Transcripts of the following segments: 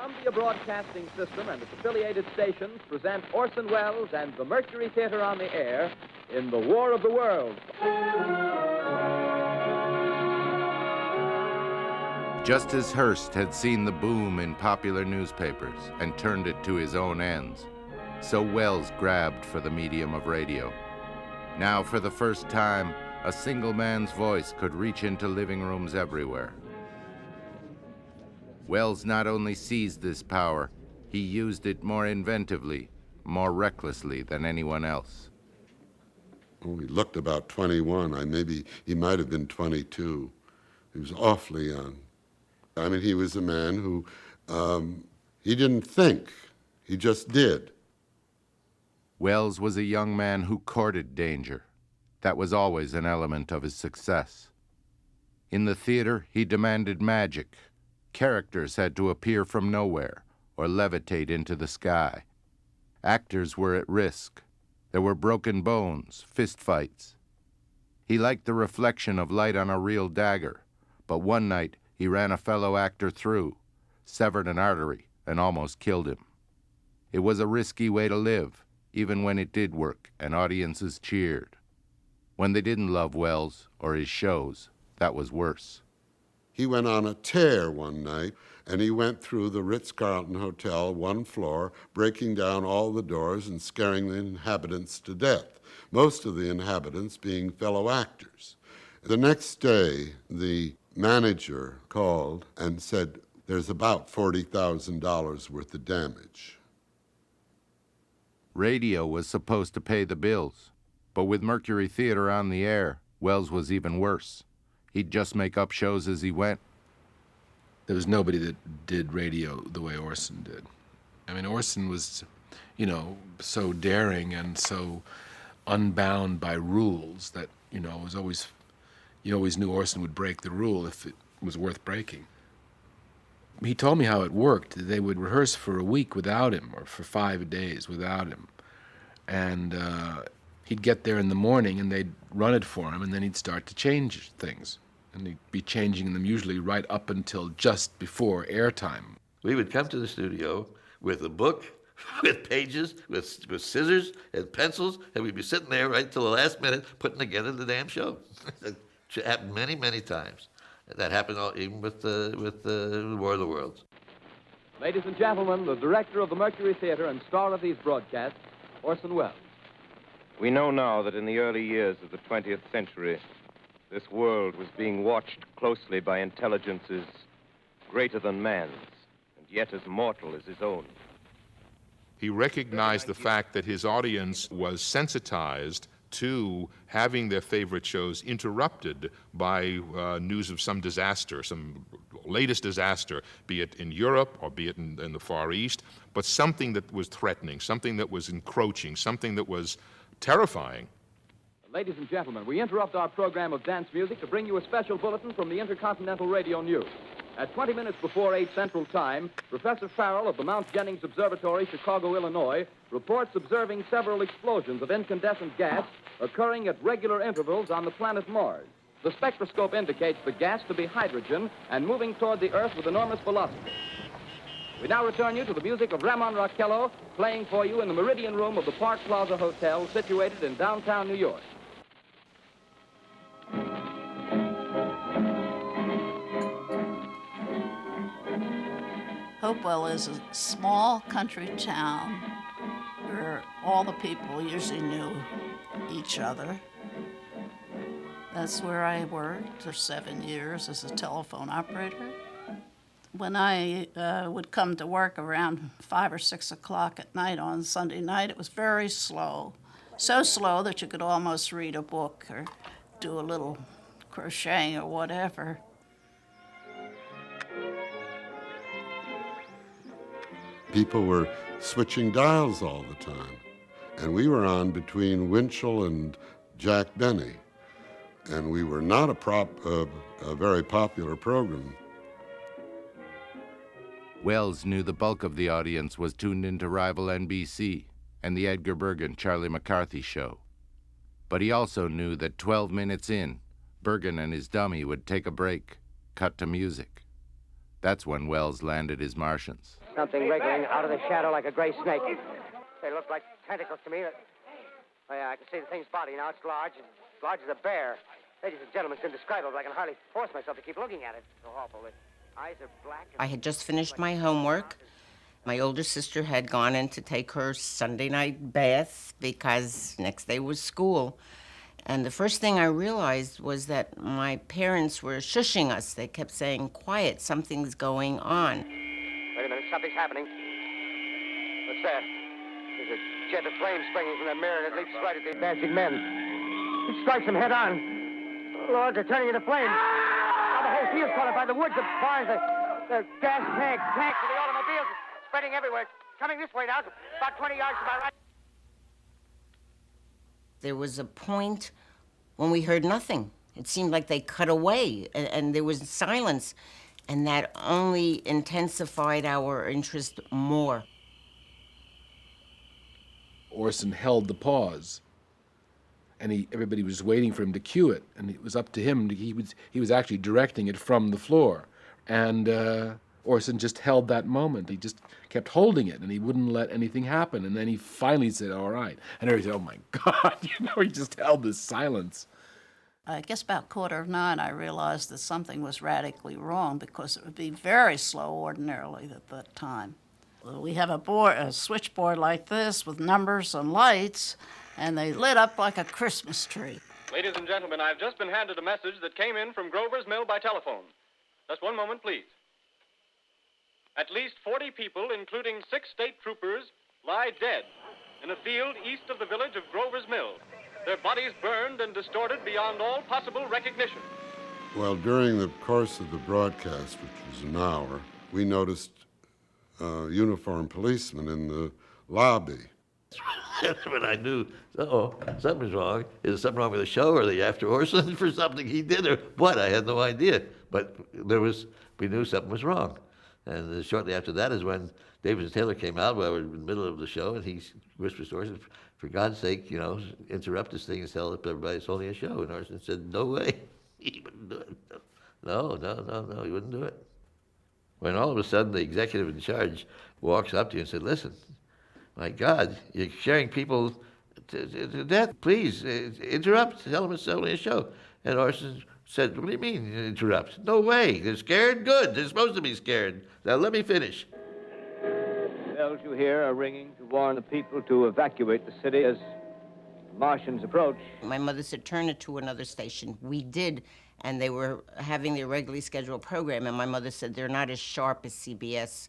Columbia Broadcasting System and its affiliated stations present Orson Welles and the Mercury Theater on the air in The War of the Worlds. Just as Hearst had seen the boom in popular newspapers and turned it to his own ends, so Welles grabbed for the medium of radio. Now, for the first time, a single man's voice could reach into living rooms everywhere. Welles not only seized this power, he used it more inventively, more recklessly than anyone else. Oh, he looked about 21. He might have been 22. He was awfully young. I mean, he was a man who, he didn't think, he just did. Welles was a young man who courted danger. That was always an element of his success. In the theater, he demanded magic. Characters had to appear from nowhere or levitate into the sky. Actors were at risk. There were broken bones, fistfights. He liked the reflection of light on a real dagger, but one night he ran a fellow actor through, severed an artery, and almost killed him. It was a risky way to live, even when it did work and audiences cheered. When they didn't love Welles or his shows, that was worse. He went on a tear one night, and he went through the Ritz-Carlton Hotel, one floor, breaking down all the doors and scaring the inhabitants to death, most of the inhabitants being fellow actors. The next day, the manager called and said, there's about $40,000 worth of damage. Radio was supposed to pay the bills, but with Mercury Theater on the air, Welles was even worse. He'd just make up shows as he went. There was nobody that did radio the way Orson did. I mean, Orson was, so daring and so unbound by rules that, it was always, you always knew Orson would break the rule if it was worth breaking. He told me how it worked. They would rehearse for a week without him, or for 5 days without him. And he'd get there in the morning and they'd run it for him, and then he'd start to change things. And he'd be changing them usually right up until just before airtime. We would come to the studio with a book, with pages, with scissors and pencils, and we'd be sitting there right till the last minute putting together the damn show. It happened many, many times. That happened even with the War of the Worlds. Ladies and gentlemen, the director of the Mercury Theater and star of these broadcasts, Orson Welles. We know now that in the early years of the 20th century, this world was being watched closely by intelligences greater than man's, and yet as mortal as his own. He recognized the fact that his audience was sensitized to having their favorite shows interrupted by news of some disaster, some latest disaster, be it in Europe or be it in the Far East, but something that was threatening, something that was encroaching, something that was terrifying. Ladies and gentlemen, we interrupt our program of dance music to bring you a special bulletin from the Intercontinental Radio News. At 20 minutes before 8 Central Time, Professor Farrell of the Mount Jennings Observatory, Chicago, Illinois, reports observing several explosions of incandescent gas occurring at regular intervals on the planet Mars. The spectroscope indicates the gas to be hydrogen and moving toward the Earth with enormous velocity. We now return you to the music of Ramon Raquello, playing for you in the Meridian Room of the Park Plaza Hotel, situated in downtown New York. Hopewell is a small country town where all the people usually knew each other. That's where I worked for 7 years as a telephone operator. When I would come to work around 5 or 6 o'clock at night on Sunday night, it was very slow. So slow that you could almost read a book or do a little crocheting or whatever. People were switching dials all the time. And we were on between Winchell and Jack Benny. And we were not a very popular program. Welles knew the bulk of the audience was tuned into rival NBC and the Edgar Bergen Charlie McCarthy show. But he also knew that 12 minutes in, Bergen and his dummy would take a break, cut to music. That's when Welles landed his Martians. something wriggling out of the shadow like a gray snake. They look like tentacles to me. Oh, yeah, I can see the thing's body now. It's large as a bear. Ladies and gentlemen, it's indescribable. I can hardly force myself to keep looking at it. It's so awful. The eyes are black. I had just finished my homework. My older sister had gone in to take her Sunday night bath because next day was school. And the first thing I realized was that my parents were shushing us. They kept saying, quiet, something's going on. Wait a minute, something's happening. What's that? There's a jet of flame springing from the mirror, and it leaps right at the advancing men. It strikes them head on. Lord, they're turning into flames. Now the whole field's caught up by the woods, the barns, the gas tanks of the automobiles, spreading everywhere. It's coming this way now, about 20 yards to my right. There was a point when we heard nothing. It seemed like they cut away, and there was silence, and that only intensified our interest more. Orson held the pause, and everybody was waiting for him to cue it, and it was up to him. He was actually directing it from the floor, and Orson just held that moment. He just kept holding it, and he wouldn't let anything happen. And then he finally said, "All right," and everybody said, "Oh my God!" He just held this silence. I guess about 8:45, I realized that something was radically wrong because it would be very slow ordinarily at that time. We have a switchboard like this with numbers and lights, and they lit up like a Christmas tree. Ladies and gentlemen, I've just been handed a message that came in from Grover's Mill by telephone. Just one moment, please. At least 40 people, including 6 state troopers, lie dead in a field east of the village of Grover's Mill. Their bodies burned and distorted beyond all possible recognition. Well, during the course of the broadcast, which was an hour, we noticed uniformed policemen in the lobby. That's when I knew, something's wrong. Is there something wrong with the show? Are they after Orson for something he did or what? I had no idea. But we knew something was wrong. And shortly after that is when Davis and Taylor came out while we were in the middle of the show, and he whispered to Orson, "For God's sake, interrupt this thing and tell everybody it's only a show." And Orson said, "No way." He wouldn't do it. No, he wouldn't do it. When all of a sudden the executive in charge walks up to you and said, "Listen, my God, you're scaring people to death. Please, interrupt. Tell them it's only a show." And Orson said, "What do you mean, interrupt? No way. They're scared? Good. They're supposed to be scared. Now let me finish." Bells you hear are ringing to warn the people to evacuate the city as the Martians approach. My mother said, turn it to another station. We did, and they were having their regularly scheduled program, and my mother said, they're not as sharp as CBS.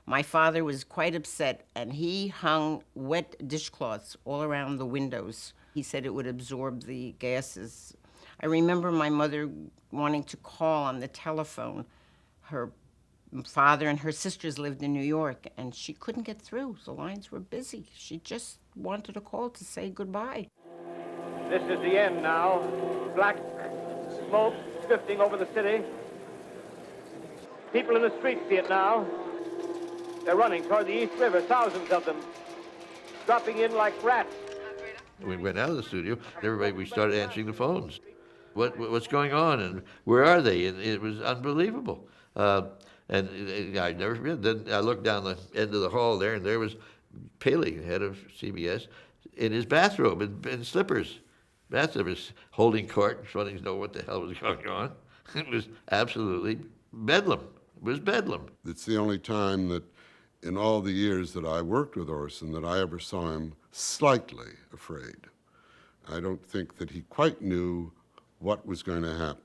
My father was quite upset, and he hung wet dishcloths all around the windows. He said it would absorb the gases. I remember my mother wanting to call on the telephone. Her father and her sisters lived in New York, and she couldn't get through. The lines were busy. She just wanted a call to say goodbye. This is the end now. Black smoke drifting over the city. People in the streets see it now. They're running toward the East River, thousands of them, dropping in like rats. We went out of the studio, we started answering the phones. What's going on, and where are they? And it was unbelievable. And I never forget. Then I looked down the end of the hall there, and there was Paley, head of CBS, in his bathrobe and slippers, holding court, wanting to know what the hell was going on. It was absolutely bedlam. It was bedlam. It's the only time that, in all the years that I worked with Orson, that I ever saw him slightly afraid. I don't think that he quite knew what was going to happen.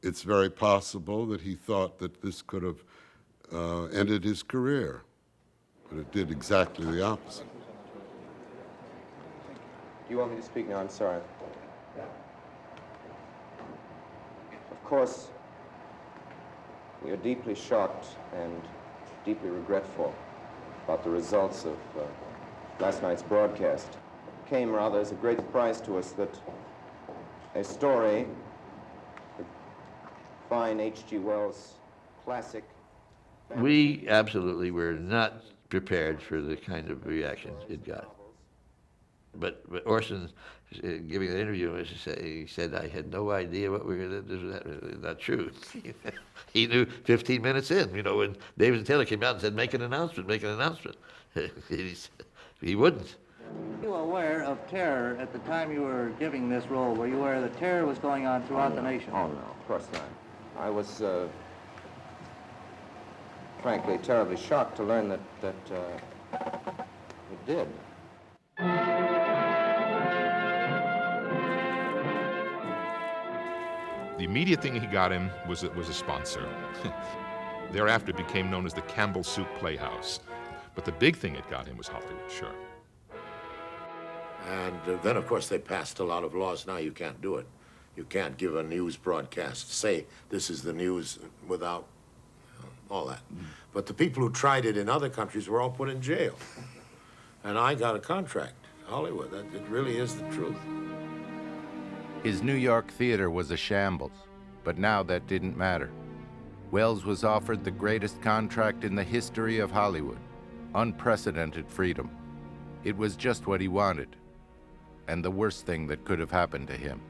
It's very possible that he thought that this could have ended his career, but it did exactly the opposite. Do you want me to speak now? I'm sorry. Of course, we are deeply shocked and deeply regretful about the results of last night's broadcast. It came rather as a great surprise to us that a story, the fine H.G. Wells classic. We absolutely were not prepared for the kind of reaction it got. But Orson, giving an interview, he said, I had no idea what we were going to do. That's not true. He knew 15 minutes in, when David and Taylor came out and said, make an announcement. He wouldn't. Were you aware of terror at the time you were giving this role? Were you aware that terror was going on throughout the nation? Oh, no, of course not. I was, frankly, terribly shocked to learn that it did. The immediate thing he got him was a sponsor. Thereafter it became known as the Campbell Soup Playhouse. But the big thing it got him was Hollywood, sure. And then, of course, they passed a lot of laws. Now you can't do it. You can't give a news broadcast, say this is the news without all that. But the people who tried it in other countries were all put in jail. And I got a contract, Hollywood. It really is the truth. His New York theater was a shambles, but now that didn't matter. Wells was offered the greatest contract in the history of Hollywood, unprecedented freedom. It was just what he wanted, and the worst thing that could have happened to him.